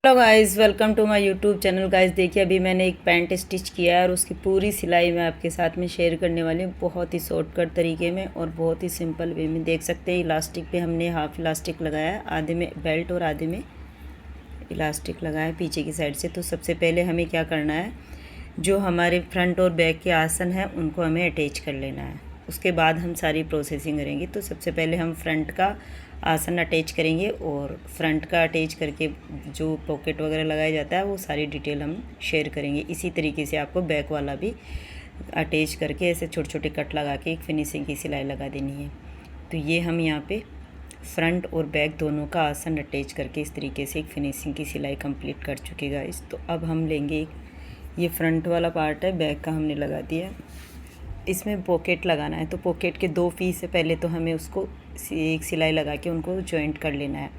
Hello guys, welcome to my YouTube channel. Guys देखिए, अभी मैंने एक पैंट स्टिच किया है और उसकी पूरी सिलाई मैं आपके साथ में शेयर करने वाली हूँ, बहुत ही शॉर्टकट तरीके में और बहुत ही सिंपल वे में। देख सकते हैं इलास्टिक पे हमने हाफ इलास्टिक लगाया है, आधे में बेल्ट और आधे में इलास्टिक लगाया है पीछे की साइड से। तो सबसे पहले हमें क्या करना है, जो हमारे फ्रंट और बैक के आसन हैं उनको हमें अटैच कर लेना है, उसके बाद हम सारी प्रोसेसिंग करेंगे। तो सबसे पहले हम फ्रंट का आसन अटैच करेंगे और फ्रंट का अटैच करके जो पॉकेट वगैरह लगाया जाता है वो सारी डिटेल हम शेयर करेंगे। इसी तरीके से आपको बैक वाला भी अटैच करके ऐसे छोटे छोटे कट लगा के एक फिनिशिंग की सिलाई लगा देनी है। तो ये हम यहाँ पे फ्रंट और बैक दोनों का आसन अटैच करके इस तरीके से एक फिनिशिंग की सिलाई कंप्लीट कर चुके गाइस। तो अब हम लेंगे ये फ्रंट वाला पार्ट है, बैक का हमने लगा दिया। इसमें पॉकेट लगाना है, तो पॉकेट के 2 पीस से पहले तो हमें उसको एक सिलाई लगा के उनको जॉइंट कर लेना है।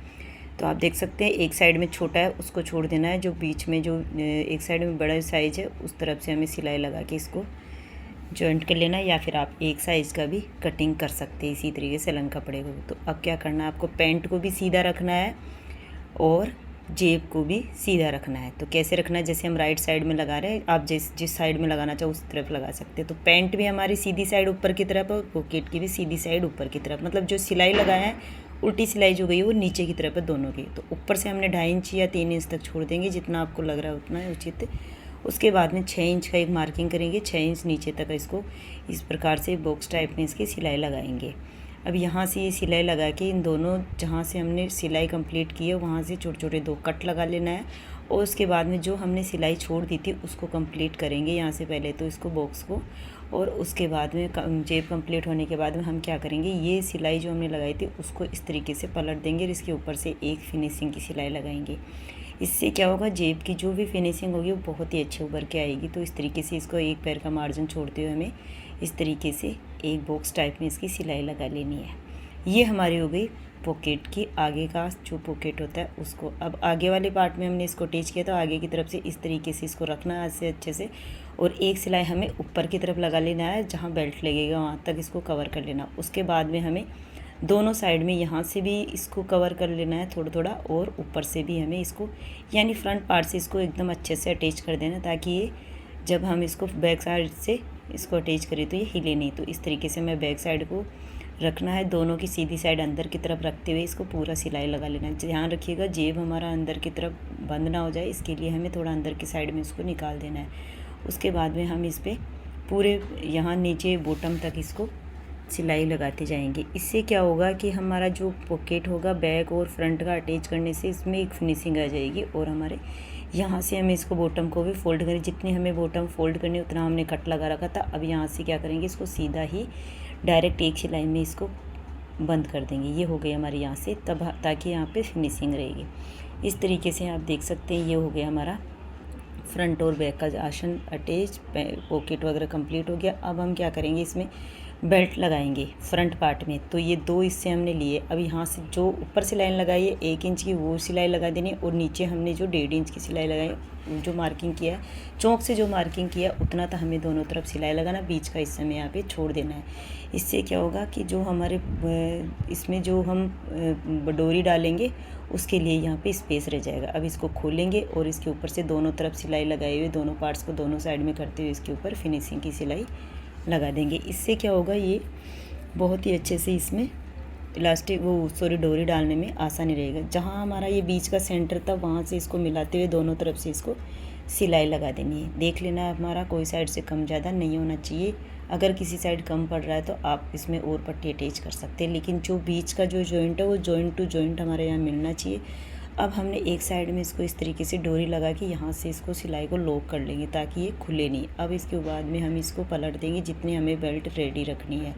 तो आप देख सकते हैं एक साइड में छोटा है उसको छोड़ देना है, जो बीच में जो एक साइड में बड़ा साइज़ है उस तरफ से हमें सिलाई लगा के इसको जॉइंट कर लेना है, या फिर आप एक साइज़ का भी कटिंग कर सकते हैं इसी तरीके से लन कपड़े को। तो अब क्या करना है, आपको पैंट को भी सीधा रखना है और जेब को भी सीधा रखना है। तो कैसे रखना है, जैसे हम राइट साइड में लगा रहे हैं, आप जिस साइड में लगाना चाहो उस तरफ लगा सकते हैं। तो पैंट भी हमारी सीधी साइड ऊपर की तरफ और पॉकेट की भी सीधी साइड ऊपर की तरफ, मतलब जो सिलाई लगाया है उल्टी सिलाई जो गई है वो नीचे की तरफ है दोनों की। तो ऊपर से हमने 2.5 इंच या 3 इंच तक छोड़ देंगे, जितना आपको लग रहा है उतना है उचित। उसके बाद में 6 इंच का एक मार्किंग करेंगे, 6 इंच नीचे तक इसको इस प्रकार से बॉक्स टाइप में इसकी सिलाई लगाएंगे। अब यहाँ से ये सिलाई लगा के इन दोनों जहाँ से हमने सिलाई कंप्लीट की है वहाँ से छोटे छोटे 2 कट लगा लेना है, और उसके बाद में जो हमने सिलाई छोड़ दी थी उसको कंप्लीट करेंगे यहाँ से पहले तो इसको बॉक्स को, और उसके बाद में जेब कंप्लीट होने के बाद में हम क्या करेंगे, ये सिलाई जो हमने लगाई थी उसको इस तरीके से पलट देंगे और इसके ऊपर से एक फिनिशिंग की सिलाई लगाएंगे। इससे क्या होगा, जेब की जो भी फिनिशिंग होगी वो बहुत ही अच्छे उभर के आएगी। तो इस तरीके से इसको एक पैर का मार्जिन छोड़ते हुए हमें इस तरीके से एक बॉक्स टाइप में इसकी सिलाई लगा लेनी है। ये हमारी हो गई पॉकेट की आगे का जो पॉकेट होता है उसको। अब आगे वाले पार्ट में हमने इसको अटैच किया, तो आगे की तरफ से इस तरीके से इसको रखना है ऐसे अच्छे से, और एक सिलाई हमें ऊपर की तरफ लगा लेना है, जहाँ बेल्ट लगेगा वहाँ तक इसको कवर कर लेना। उसके बाद में हमें दोनों साइड में यहाँ से भी इसको कवर कर लेना है थोड़ा थोड़ा, और ऊपर से भी हमें इसको यानी फ्रंट पार्ट से इसको एकदम अच्छे से अटैच कर देना, ताकि ये जब हम इसको बैक साइड से इसको अटैच करें तो ये हिले नहीं। तो इस तरीके से हमें बैक साइड को रखना है, दोनों की सीधी साइड अंदर की तरफ रखते हुए इसको पूरा सिलाई लगा लेना है। ध्यान रखिएगा जेब हमारा अंदर की तरफ बंद ना हो जाए, इसके लिए हमें थोड़ा अंदर की साइड में इसको निकाल देना है। उसके बाद में हम इस पर पूरे यहाँ नीचे बॉटम तक इसको सिलाई लगाते जाएंगे। इससे क्या होगा कि हमारा जो पॉकेट होगा बैक और फ्रंट का अटैच करने से इसमें एक फिनिशिंग आ जाएगी, और हमारे यहाँ से हमें इसको बॉटम को भी फोल्ड करें, जितनी हमें बॉटम फोल्ड करनी उतना हमने कट लगा रखा था। अब यहाँ से क्या करेंगे, इसको सीधा ही डायरेक्ट एक सिलाई में इसको बंद कर देंगे। ये हो गई हमारी यहाँ से, तब ताकि यहाँ पे फिनिशिंग रहेगी। इस तरीके से आप देख सकते हैं ये हो गया हमारा फ्रंट और बैक का आसन अटैच, पॉकेट वगैरह कंप्लीट हो गया। अब हम क्या करेंगे, इसमें बेल्ट लगाएंगे फ्रंट पार्ट में। तो ये 2 हिस्से हमने लिए। अब यहाँ से जो ऊपर से लाइन लगाई है 1 इंच की वो सिलाई लगा देनी है, और नीचे हमने जो 1.5 इंच की सिलाई लगाई जो मार्किंग किया है चौक से जो मार्किंग किया उतना तो हमें दोनों तरफ सिलाई लगाना, बीच का हिस्सा में यहाँ पे छोड़ देना है। इससे क्या होगा कि जो हमारे इसमें जो हम डोरी डालेंगे उसके लिए यहाँ पे स्पेस रह जाएगा। अब इसको खोलेंगे और इसके ऊपर से दोनों तरफ सिलाई लगाए हुए दोनों पार्ट्स को दोनों साइड में करते हुए इसके ऊपर फिनिशिंग की सिलाई लगा देंगे। इससे क्या होगा, ये बहुत ही अच्छे से इसमें डोरी डालने में आसानी रहेगा। जहाँ हमारा ये बीच का सेंटर था वहाँ से इसको मिलाते हुए दोनों तरफ से इसको सिलाई लगा देनी है। देख लेना है हमारा कोई साइड से कम ज़्यादा नहीं होना चाहिए। अगर किसी साइड कम पड़ रहा है तो आप इसमें और पट्टी अटैच कर सकते हैं, लेकिन जो बीच का जो जॉइंट है वो जॉइंट टू जॉइंट हमारे यहाँ मिलना चाहिए। अब हमने एक साइड में इसको इस तरीके से डोरी लगा के यहाँ से इसको सिलाई को लॉक कर लेंगे ताकि ये खुले नहीं। अब इसके बाद में हम इसको पलट देंगे जितनी हमें बेल्ट रेडी रखनी है।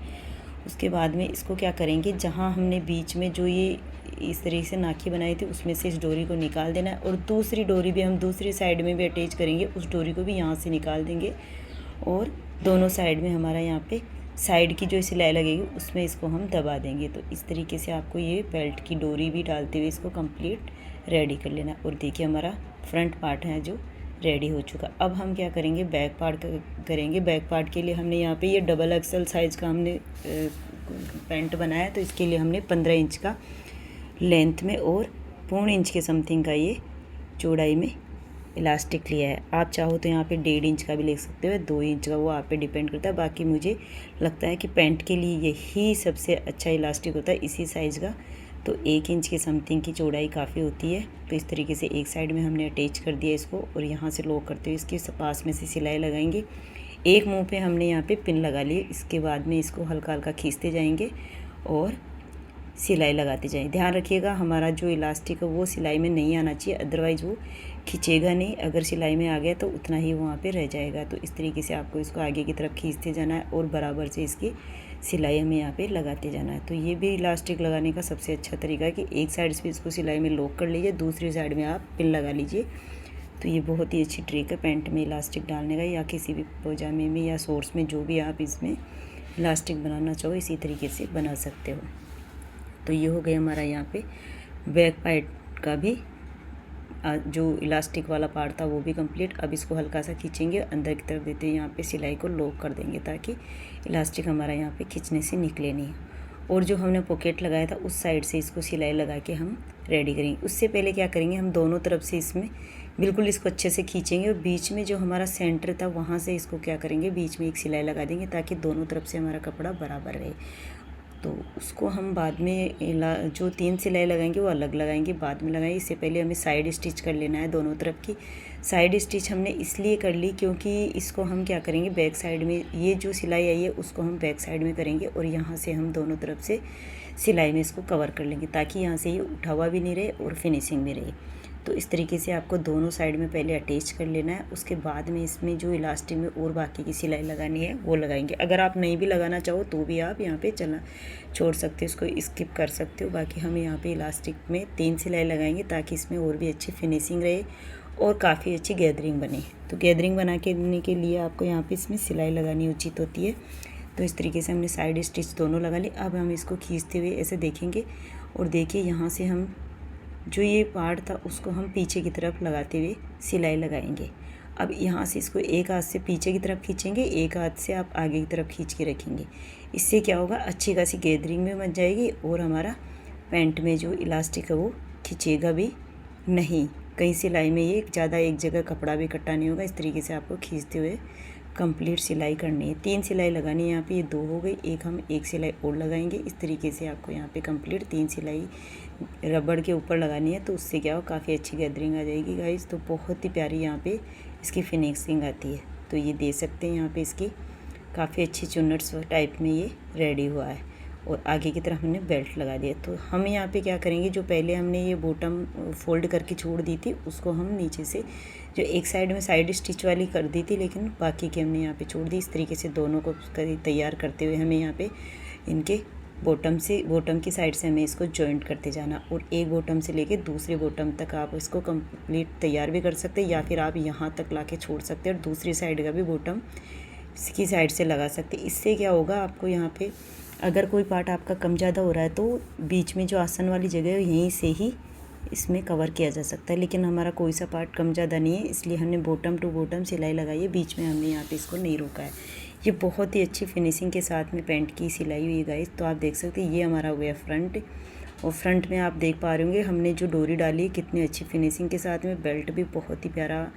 उसके बाद में इसको क्या करेंगे, जहाँ हमने बीच में जो ये इस तरीके से नाखी बनाई थी उसमें से इस डोरी को निकाल देना है, और दूसरी डोरी भी हम दूसरी साइड में भी अटैच करेंगे, उस डोरी को भी यहाँ से निकाल देंगे, और दोनों साइड में हमारा यहाँ पे साइड की जो सिलाई लगेगी उसमें इसको हम दबा देंगे। तो इस तरीके से आपको ये बेल्ट की डोरी भी डालते हुए इसको कंप्लीट रेडी कर लेना। और देखिए हमारा फ्रंट पार्ट है जो रेडी हो चुका। अब हम क्या करेंगे, बैक पार्ट करेंगे। बैक पार्ट के लिए हमने यहाँ पे ये डबल एक्सल साइज़ का हमने पैंट बनाया, तो इसके लिए हमने 15 इंच का लेंथ में और 1.25 इंच के समथिंग का ये चौड़ाई में इलास्टिक लिया है। आप चाहो तो यहाँ पे 1.5 इंच का भी ले सकते हो, 2 इंच का, वो आप पे डिपेंड करता है। बाकी मुझे लगता है कि पैंट के लिए यही सबसे अच्छा इलास्टिक होता है, इसी साइज़ का। तो 1 इंच के समथिंग की चौड़ाई काफ़ी होती है। तो इस तरीके से एक साइड में हमने अटैच कर दिया इसको, और यहाँ से लॉक करते हुए इसके पास में से सिलाई लगाएंगे। एक मुँह पे हमने यहाँ पे पिन लगा लिए। इसके बाद में इसको हल्का हल्का खींचते जाएंगे और सिलाई लगाते जाएं। ध्यान रखिएगा हमारा जो इलास्टिक है वो सिलाई में नहीं आना चाहिए, अदरवाइज़ वो खींचेगा नहीं। अगर सिलाई में आ गया तो उतना ही वहाँ पे रह जाएगा। तो इस तरीके से आपको इसको आगे की तरफ खींचते जाना है और बराबर से इसकी सिलाई हमें यहाँ पे लगाते जाना है। तो ये भी इलास्टिक लगाने का सबसे अच्छा तरीका है कि एक साइड से इसको सिलाई में लॉक कर लीजिए, दूसरी साइड में आप पिन लगा लीजिए। तो ये बहुत ही अच्छी ट्रिक है पैंट में इलास्टिक डालने का, या किसी भी पजामे में या शॉर्ट्स में, जो भी आप इसमें इलास्टिक बनाना चाहो इसी तरीके से बना सकते हो। तो ये हो गया हमारा यहाँ पे बैक पार्ट का भी जो इलास्टिक वाला पार्ट था वो भी कंप्लीट। अब इसको हल्का सा खींचेंगे, अंदर की तरफ देते हैं, यहाँ पे सिलाई को लॉक कर देंगे ताकि इलास्टिक हमारा यहाँ पे खींचने से निकले नहीं। और जो हमने पॉकेट लगाया था उस साइड से इसको सिलाई लगा के हम रेडी करेंगे। उससे पहले क्या करेंगे, हम दोनों तरफ से इसमें बिल्कुल इसको अच्छे से खींचेंगे, और बीच में जो हमारा सेंटर था वहाँ से इसको क्या करेंगे, बीच में एक सिलाई लगा देंगे ताकि दोनों तरफ से हमारा कपड़ा बराबर रहे। तो उसको हम बाद में जो 3 सिलाई लगाएंगे वो अलग लगाएंगे, बाद में लगाएंगे। इससे पहले हमें साइड स्टिच कर लेना है दोनों तरफ की। साइड स्टिच हमने इसलिए कर ली क्योंकि इसको हम क्या करेंगे, बैक साइड में ये जो सिलाई आई है उसको हम बैक साइड में करेंगे, और यहाँ से हम दोनों तरफ से सिलाई में इसको कवर कर लेंगे ताकि यहाँ से ये उठा हुआ भी नहीं रहे और फिनिशिंग भी रहे। तो इस तरीके से आपको दोनों साइड में पहले अटैच कर लेना है। उसके बाद में इसमें जो इलास्टिक में और बाकी की सिलाई लगानी है वो लगाएंगे। अगर आप नहीं भी लगाना चाहो तो भी आप यहाँ पे छोड़ सकते हो, इसको स्किप कर सकते हो। बाकी हम यहाँ पे इलास्टिक में 3 सिलाई लगाएंगे ताकि इसमें और भी अच्छी फिनिशिंग रहे और काफ़ी अच्छी गैदरिंग बने। तो गैदरिंग बना के लिए आपको यहाँ पर इसमें सिलाई लगानी उचित होती है। तो इस तरीके से हमने साइड स्टिच दोनों लगा ली। अब हम इसको खींचते हुए ऐसे देखेंगे, और देखिए यहाँ से हम जो ये पार्ट था उसको हम पीछे की तरफ लगाते हुए सिलाई लगाएंगे। अब यहाँ से इसको एक हाथ से पीछे की तरफ खींचेंगे, एक हाथ से आप आगे की तरफ खींच के रखेंगे। इससे क्या होगा, अच्छी खासी गैदरिंग में बन जाएगी और हमारा पैंट में जो इलास्टिक है वो खींचेगा भी नहीं। कहीं सिलाई में ये ज़्यादा एक जगह कपड़ा भी इकट्ठा नहीं होगा। इस तरीके से आपको खींचते हुए कंप्लीट सिलाई करनी है। 3 सिलाई लगानी है यहाँ पे, ये 2 हो गई, एक सिलाई और लगाएंगे। इस तरीके से आपको यहाँ पे कंप्लीट 3 सिलाई रबड़ के ऊपर लगानी है। तो उससे क्या हो, काफ़ी अच्छी गैदरिंग आ जाएगी गाइस। तो बहुत ही प्यारी यहाँ पे इसकी फिनिशिंग आती है। तो ये दे सकते हैं यहाँ पे इसकी काफ़ी अच्छी चुन्नट्स टाइप में ये रेडी हुआ है। और आगे की तरफ हमने बेल्ट लगा दिया। तो हम यहाँ पे क्या करेंगे, जो पहले हमने ये बॉटम फोल्ड करके छोड़ दी थी उसको हम नीचे से जो एक साइड में साइड स्टिच वाली कर दी थी, लेकिन बाकी की हमने यहाँ पे छोड़ दी। इस तरीके से दोनों को तैयार करते हुए हमें यहाँ पे इनके बॉटम की साइड से हमें इसको जॉइंट करते जाना, और एक बॉटम से लेके दूसरे बॉटम तक आप इसको कंप्लीट तैयार भी कर सकते हैं, या फिर आप यहाँ तक ला के छोड़ सकते हैं और दूसरी साइड का भी बॉटम की साइड से लगा सकते हैं। इससे क्या होगा, आपको यहाँ पे अगर कोई पार्ट आपका कम ज़्यादा हो रहा है तो बीच में जो आसन वाली जगह है यहीं से ही इसमें कवर किया जा सकता है। लेकिन हमारा कोई सा पार्ट कम ज़्यादा नहीं है, इसलिए हमने बॉटम टू बॉटम सिलाई लगाई है, बीच में हमने यहाँ पे इसको नहीं रोका है। ये बहुत ही अच्छी फिनिशिंग के साथ में पैंट की सिलाई हुई है गाइस। तो आप देख सकते हैं ये हमारा हो गया फ्रंट, और फ्रंट में आप देख पा रहे होंगे हमने जो डोरी डाली है कितनी अच्छी फिनिशिंग के साथ में। बेल्ट भी बहुत ही प्यारा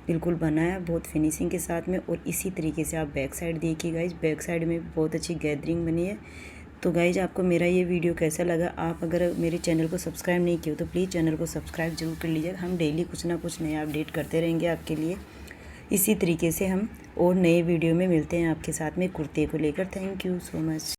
बिल्कुल बना है, बहुत फिनिशिंग के साथ में। और इसी तरीके से आप बैक साइड देखिए गाइस, बैक साइड में बहुत अच्छी गैदरिंग बनी है। तो गाइज आपको मेरा ये वीडियो कैसा लगा, आप अगर मेरे चैनल को सब्सक्राइब नहीं किया तो प्लीज़ चैनल को सब्सक्राइब जरूर कर लीजिए। हम डेली कुछ ना कुछ नया अपडेट करते रहेंगे आपके लिए। इसी तरीके से हम और नए वीडियो में मिलते हैं आपके साथ में कुर्ते को लेकर। Thank you so much.